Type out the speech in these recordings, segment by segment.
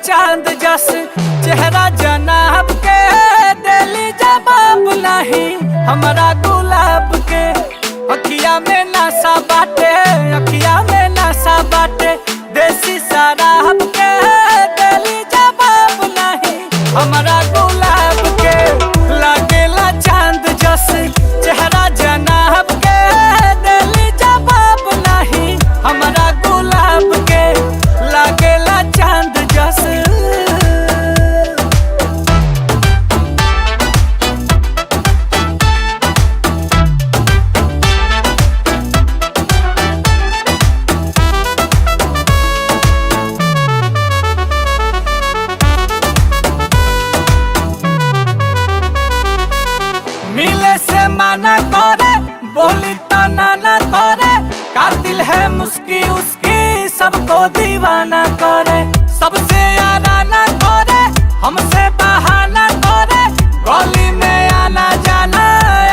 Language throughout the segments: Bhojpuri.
चांद जस चेहरा जनाब के, दिली जवाब नहीं हमारा गुलाब के। अखिया में नशा बाटे, अखिया में नशा बाटे, देसी शराब के, दिली जवाब नहीं हमारा गुलाब के। लागेला चांद जस चेहरा जनाब के, दिली जवाब नहीं हमारा गुलाब के। लागेला चांद जस। मिले से माना करे, बोली तो नाना करे, कातिल है मुस्की उसकी सबको दीवाना करे। सबसे आना करे, हमसे बहाना करे, गली में आना जाना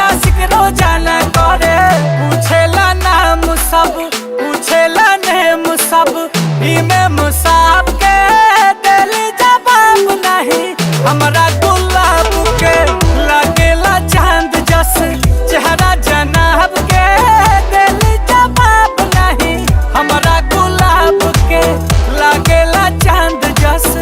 आशिक रोजाना करे। पूछेला नाम सब, पूछेला नेम सब, इमे मुसाब के, दिली जवाब नहीं हमारा गुलाब के। लागेला चांद जस चेहरा जनाब के, दिली जवाब नहीं हमारा गुलाब के। लागेला चांद जस।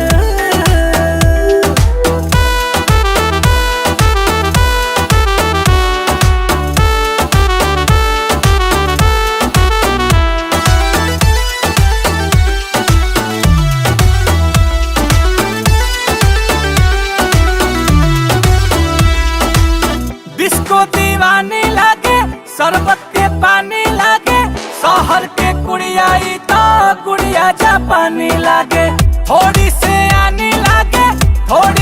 डिस्को दीवानी लागे, शरबत के पानी लागे, शहर के कुड़िया तो कुड़िया जापानी लागे। थोड़ी से आनी लागे, थोड़ी